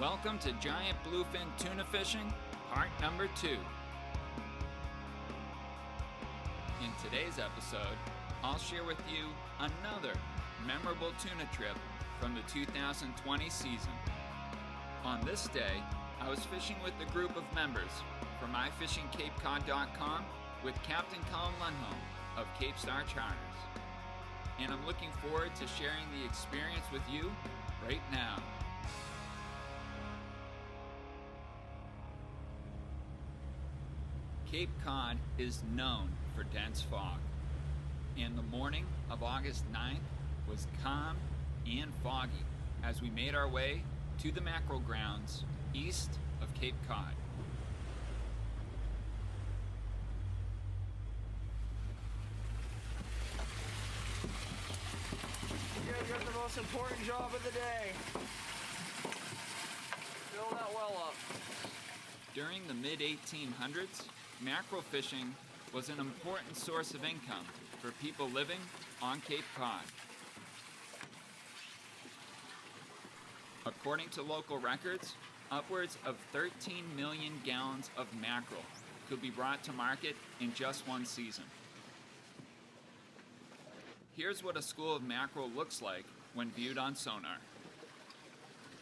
Welcome to Giant Bluefin Tuna Fishing, part number 2. In today's episode, I'll share with you another memorable tuna trip from the 2020 season. On this day, I was fishing with a group of members for myfishingcapecod.com with Captain Cullen of Cape Star Charters. And I'm looking forward to sharing the experience with you right now. Cape Cod is known for dense fog, and the morning of August 9th was calm and foggy as we made our way to the mackerel grounds east of Cape Cod. You guys got the most important job of the day. Fill that well up. During the mid-1800s, mackerel fishing was an important source of income for people living on Cape Cod. According to local records, upwards of 13 million gallons of mackerel could be brought to market in just one season. Here's what a school of mackerel looks like when viewed on sonar.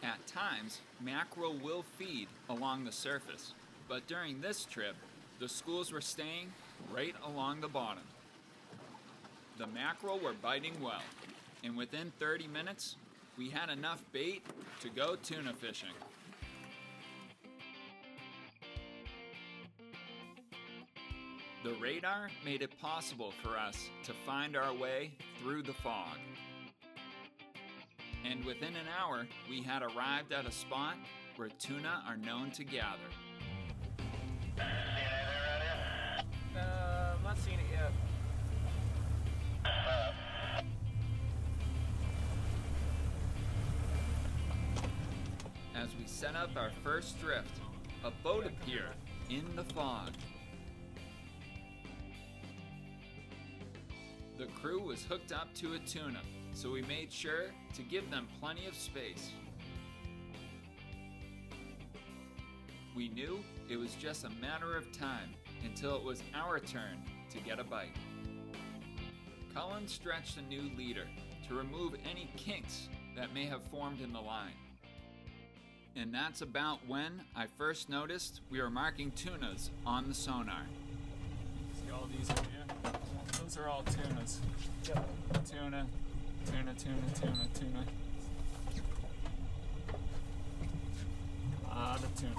At times, mackerel will feed along the surface, but during this trip, the schools were staying right along the bottom. The mackerel were biting well, and within 30 minutes, we had enough bait to go tuna fishing. The radar made it possible for us to find our way through the fog. And within an hour, we had arrived at a spot where tuna are known to gather. I'm not seeing it yet. As we set up our first drift, a boat appeared in the fog. The crew was hooked up to a tuna, so we made sure to give them plenty of space. We knew it was just a matter of time until it was our turn to get a bite. Cullen stretched a new leader to remove any kinks that may have formed in the line. And that's about when I first noticed we were marking tunas on the sonar. See all these in here? Those are all tunas. Yep. Tuna, tuna, tuna, tuna, tuna. A lot of tuna.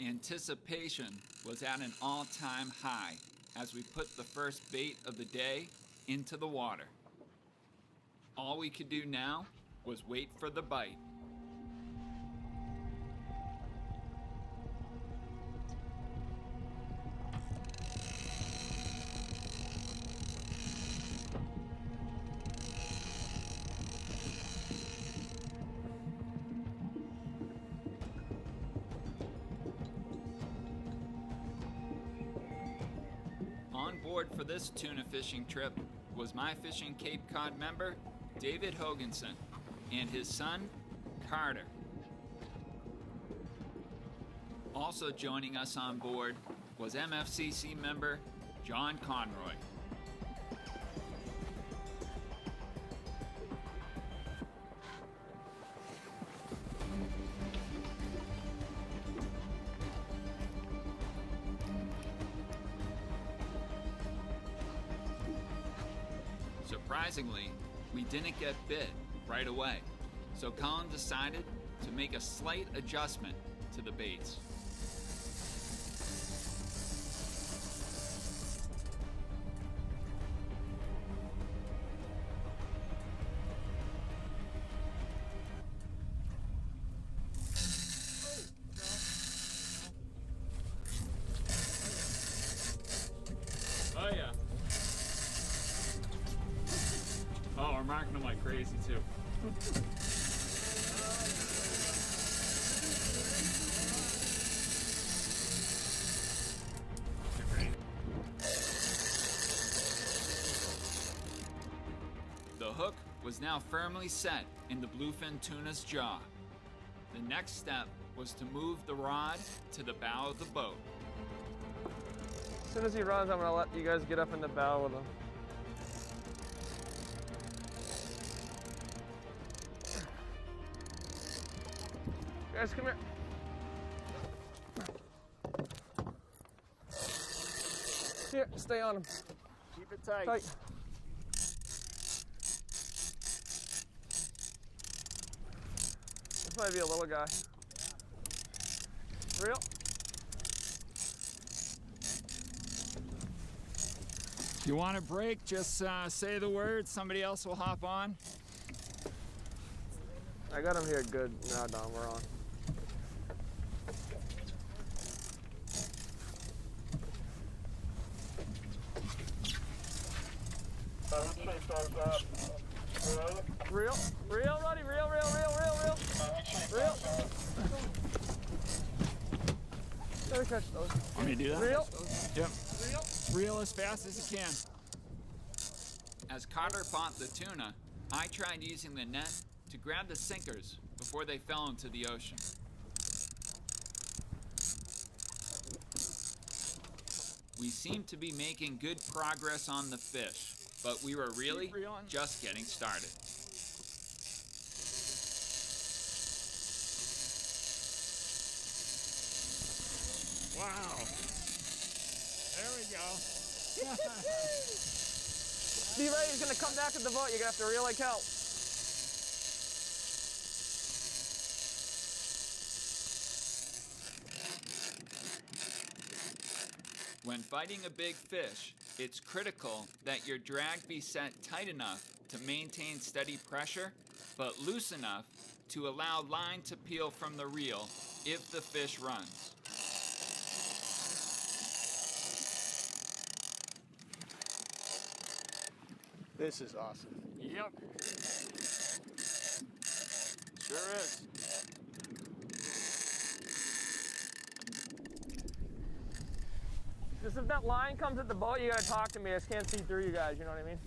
Anticipation was at an all-time high as we put the first bait of the day into the water. All we could do now was wait for the bite. On board for this tuna fishing trip was My Fishing Cape Cod member David Hoganson and his son Carter. Also joining us on board was MFCC member John Conroy. Surprisingly, we didn't get bit right away, so Cullen decided to make a slight adjustment to the baits. Oh yeah. Oh, we're marking them like crazy too. was now firmly set in the bluefin tuna's jaw. The next step was to move the rod to the bow of the boat. As soon as he runs, I'm gonna let you guys get up in the bow with him. Guys, come here. Here, stay on him. Keep it tight. Tight. This might be a little guy. Reel. If you want a break, just say the word. Somebody else will hop on. I got him here good. Now, Don, we're on. Reel, reel, buddy, reel. Let me catch those. Want me to do that? Reel. Yep. Reel. Reel as fast as you can. As Carter fought the tuna, I tried using the net to grab the sinkers before they fell into the ocean. We seemed to be making good progress on the fish, but we were really just getting started. Wow. There we go. Be ready, he's gonna come back to the boat. You're gonna have to reel like hell. When fighting a big fish, it's critical that your drag be set tight enough to maintain steady pressure, but loose enough to allow line to peel from the reel if the fish runs. This is awesome. Yep. Sure is. Just if that line comes at the boat, you gotta talk to me. I just can't see through you guys, you know what I mean?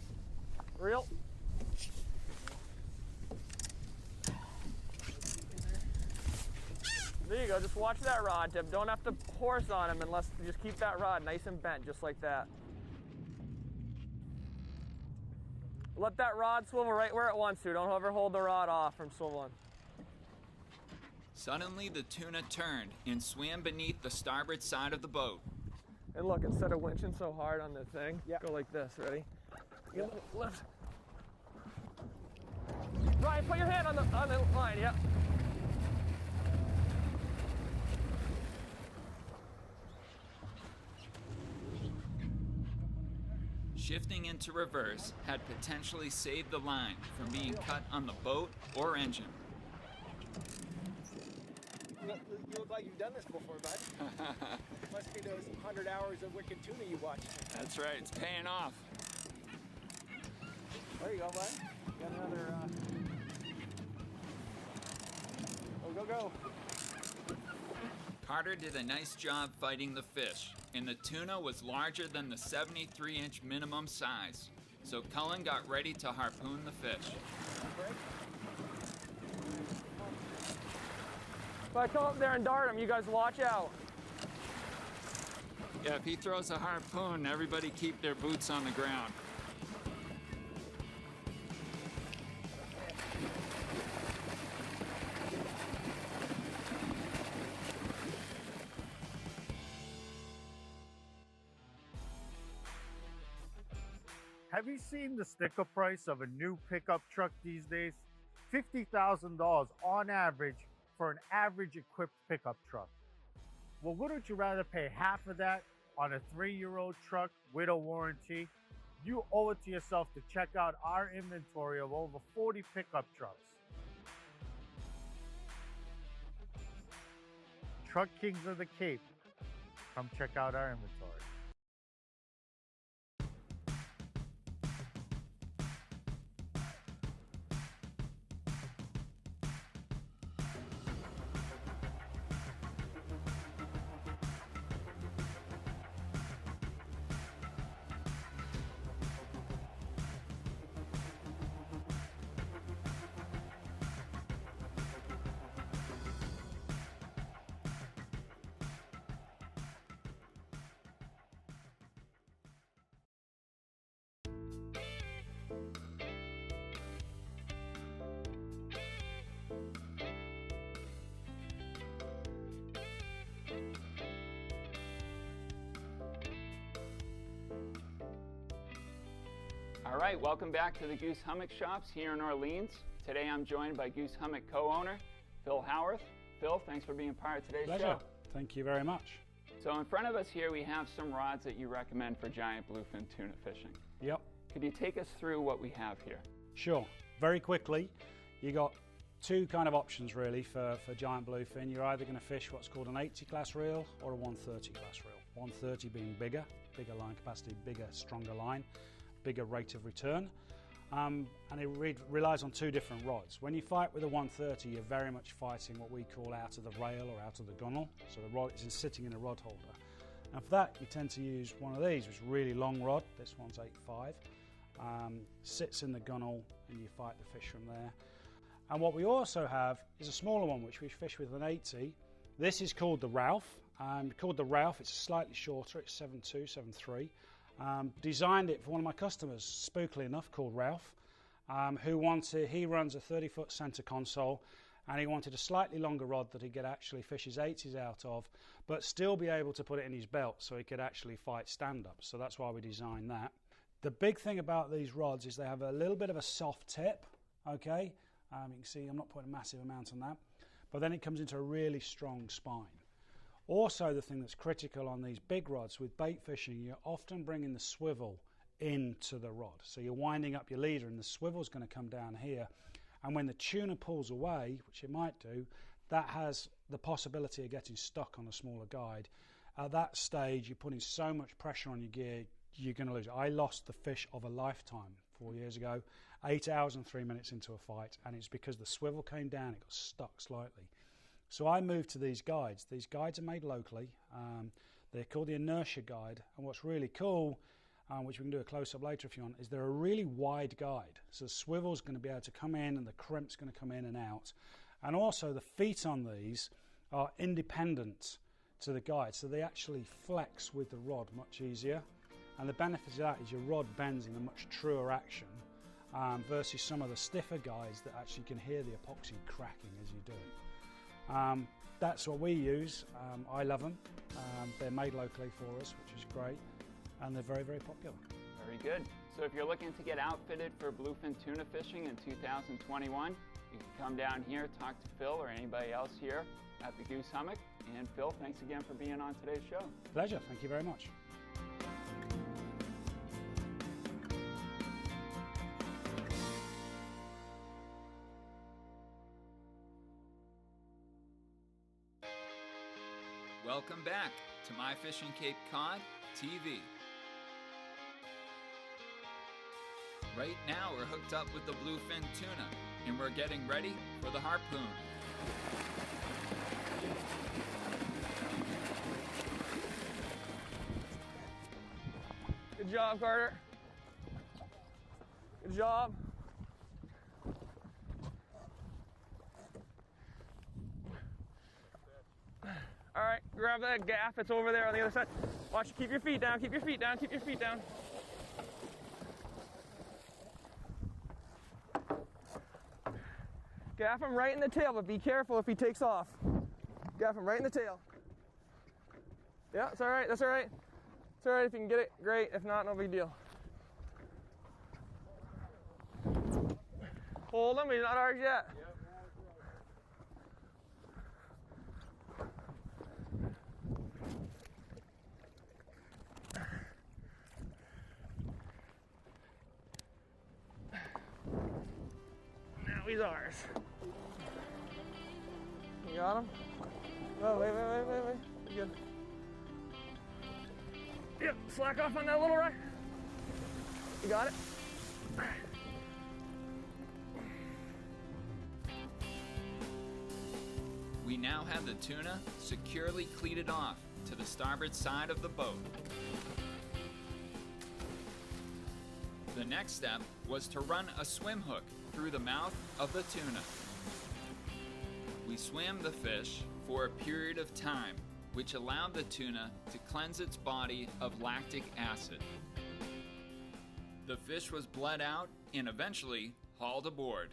Reel. There you go, just watch that rod tip. Don't have to horse on him unless you just keep that rod nice and bent, just like that. Let that rod swivel right where it wants to. Don't ever hold the rod off from swiveling. Suddenly the tuna turned and swam beneath the starboard side of the boat. And look, instead of winching so hard on the thing, go like this, ready? Lift. Ryan, put your hand on the line, yep. Shifting into reverse had potentially saved the line from being cut on the boat or engine. You look like you've done this before, bud. Must be those 100 hours of wicked tuna you watch. That's right, it's paying off. There you go, bud. Got another, go. Carter did a nice job fighting the fish, and the tuna was larger than the 73-inch minimum size. So Cullen got ready to harpoon the fish. If I come up there and dart him, you guys watch out. Yeah, if he throws a harpoon, everybody keep their boots on the ground. Have you seen the sticker price of a new pickup truck these days? $50,000 on average for an average equipped pickup truck. Well, wouldn't you rather pay half of that on a 3-year-old truck with a warranty? You owe it to yourself to check out our inventory of over 40 pickup trucks. Truck Kings of the Cape. Come check out our inventory. All right, welcome back to the Goose Hummock Shops here in Orleans. Today I'm joined by Goose Hummock co-owner Phil Howarth. Phil, thanks for being part of today's show. Thank you very much. So in front of us here we have some rods that you recommend for giant bluefin tuna fishing. Yep. Could you take us through what we have here? Sure. Very quickly, you got two kind of options really for giant bluefin. You're either going to fish what's called an 80 class reel or a 130 class reel. 130 being bigger line capacity, bigger, stronger line, bigger rate of return. And it relies on two different rods. When you fight with a 130, you're very much fighting what we call out of the rail or out of the gunnel. So the rod is sitting in a rod holder. And for that, you tend to use one of these, which is a really long rod. This one's 8.5. Sits in the gunnel and you fight the fish from there. And what we also have is a smaller one, which we fish with an 80. This is called the Ralph. It's slightly shorter, it's 7.2, 7.3. Designed it for one of my customers, spookily enough, called Ralph, he runs a 30-foot center console, and he wanted a slightly longer rod that he could actually fish his 80s out of, but still be able to put it in his belt so he could actually fight stand-up. So that's why we designed that. The big thing about these rods is they have a little bit of a soft tip, okay? You can see I'm not putting a massive amount on that, but then it comes into a really strong spine. Also, the thing that's critical on these big rods with bait fishing, you're often bringing the swivel into the rod. So you're winding up your leader and the swivel's going to come down here. And when the tuna pulls away, which it might do, that has the possibility of getting stuck on a smaller guide. At that stage, you're putting so much pressure on your gear, you're going to lose it. I lost the fish of a lifetime 4 years ago, 8 hours and 3 minutes into a fight, and it's because the swivel came down, it got stuck slightly. So I moved to these guides. These guides are made locally. They're called the inertia guide. And what's really cool, which we can do a close-up later if you want, is they're a really wide guide. So the swivel's going to be able to come in and the crimp's going to come in and out. And also the feet on these are independent to the guide. So they actually flex with the rod much easier. And the benefit of that is your rod bends in a much truer action versus some of the stiffer guides that actually can hear the epoxy cracking as you do it. That's what we use. I love them. They're made locally for us, which is great, and they're very, very popular. Very good. So if you're looking to get outfitted for bluefin tuna fishing in 2021, you can come down here, talk to Phil or anybody else here at the Goose Hummock. And Phil, thanks again for being on today's show. Pleasure. Thank you very much. Welcome back to My Fishing Cape Cod TV. Right now we're hooked up with the bluefin tuna and we're getting ready for the harpoon. Good job, Carter. Good job. All right, grab that gaff. It's over there on the other side. Watch, keep your feet down, keep your feet down, keep your feet down. Gaff him right in the tail, but be careful if he takes off. Gaff him right in the tail. Yeah, it's all right, that's all right. It's all right if you can get it, great. If not, no big deal. Hold him, he's not ours yet. He's ours. You got him? Oh, wait. Good. Yep, slack off on that little right. You got it? We now have the tuna securely cleated off to the starboard side of the boat. The next step was to run a swim hook through the mouth of the tuna. We swam the fish for a period of time, which allowed the tuna to cleanse its body of lactic acid. The fish was bled out and eventually hauled aboard.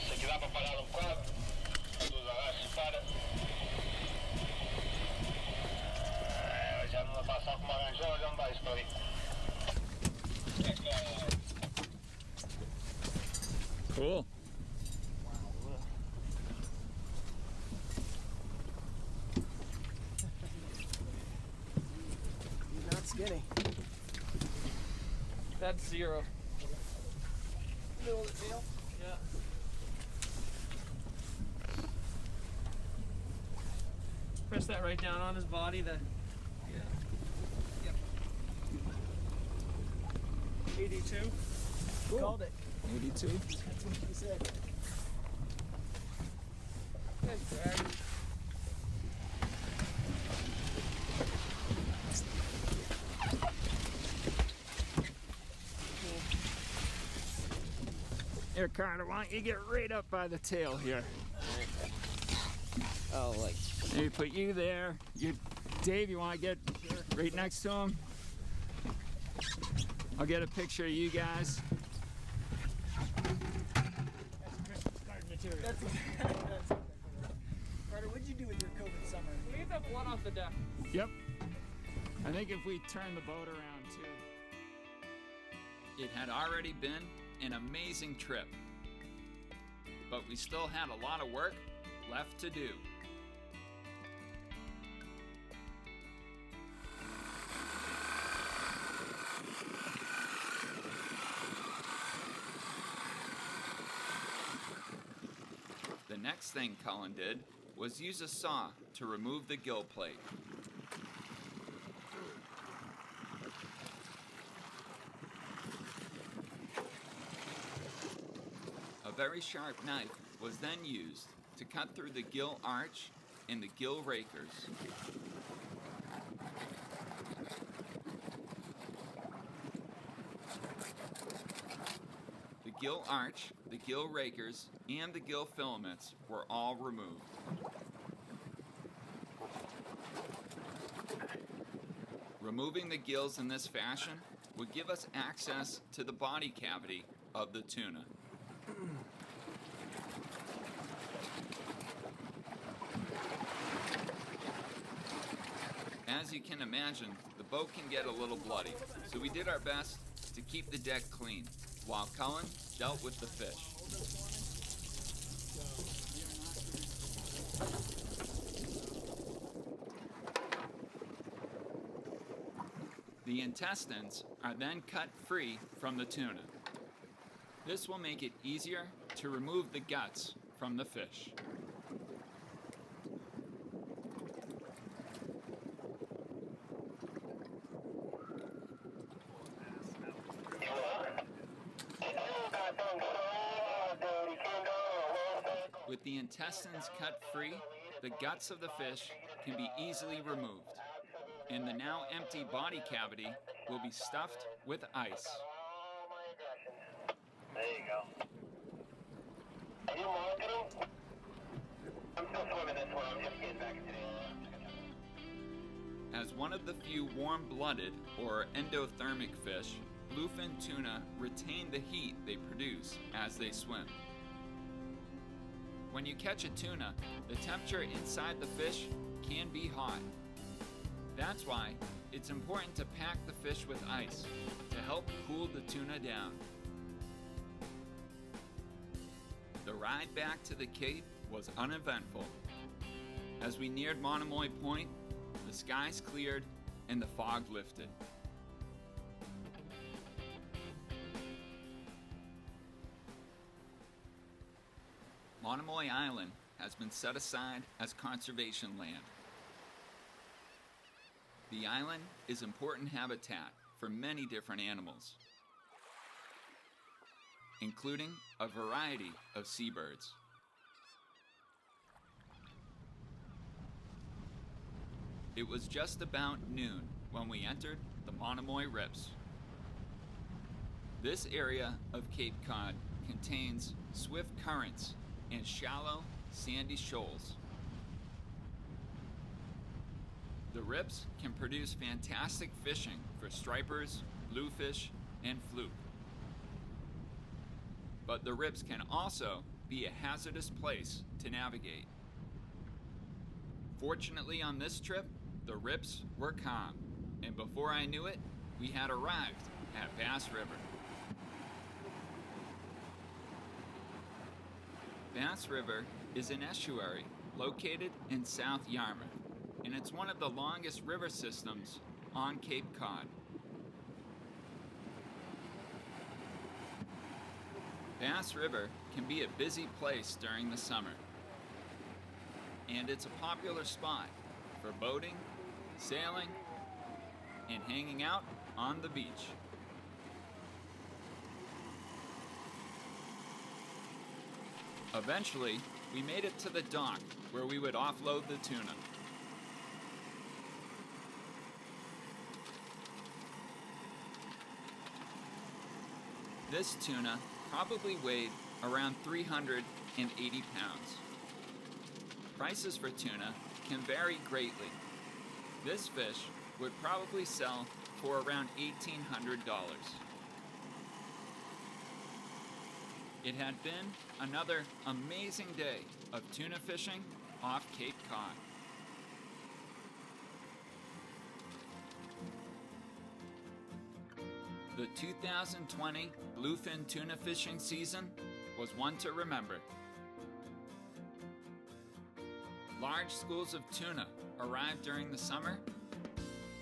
Se quedamos parados 4. ice, buddy. Cool. He's not skinny. That's 0. Middle of the tail. Yeah. Press that right down on his body. Then. Yep. 82. Cool. Called it. 82. That's what he said. Nice drag. Here, Carter, why don't you get right up by the tail here? Oh, like. Maybe put you there. Dave, you want to get right next to him? I'll get a picture of you guys. That's Carter, what'd you do with your COVID summer? Leave the blood off the deck. Yep. I think if we turn the boat around too. It had already been an amazing trip, but we still had a lot of work left to do. The next thing Cullen did was use a saw to remove the gill plate. A very sharp knife was then used to cut through the gill arch and the gill rakers. The gill arch, the gill rakers, and the gill filaments were all removed. Removing the gills in this fashion would give us access to the body cavity of the tuna. As you can imagine, the boat can get a little bloody, so we did our best to keep the deck clean, while Cullen dealt with the fish. The intestines are then cut free from the tuna. This will make it easier to remove the guts from the fish. With the intestines cut free, the guts of the fish can be easily removed, and the now empty body cavity will be stuffed with ice. There you go. Are you marking them? I'm still swimming this one. I'm just getting back into the As one of the few warm-blooded or endothermic fish, bluefin tuna retain the heat they produce as they swim. When you catch a tuna, the temperature inside the fish can be hot. That's why it's important to pack the fish with ice to help cool the tuna down. The ride back to the Cape was uneventful. As we neared Monomoy Point, the skies cleared and the fog lifted. Monomoy Island has been set aside as conservation land. The island is important habitat for many different animals, including a variety of seabirds. It was just about noon when we entered the Monomoy Rips. This area of Cape Cod contains swift currents and shallow, sandy shoals. The rips can produce fantastic fishing for stripers, bluefish, and fluke. But the rips can also be a hazardous place to navigate. Fortunately on this trip, the rips were calm, and before I knew it, we had arrived at Bass River. Bass River is an estuary located in South Yarmouth, and it's one of the longest river systems on Cape Cod. Bass River can be a busy place during the summer, and it's a popular spot for boating, sailing, and hanging out on the beach. Eventually, we made it to the dock where we would offload the tuna. This tuna probably weighed around 380 pounds. Prices for tuna can vary greatly. This fish would probably sell for around $1,800. It had been another amazing day of tuna fishing off Cape Cod. The 2020 bluefin tuna fishing season was one to remember. Large schools of tuna arrived during the summer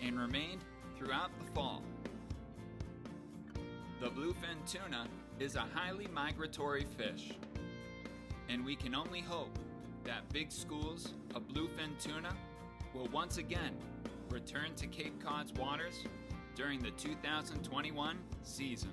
and remained throughout the fall. The bluefin tuna is a highly migratory fish, and we can only hope that big schools of bluefin tuna will once again return to Cape Cod's waters during the 2021 season.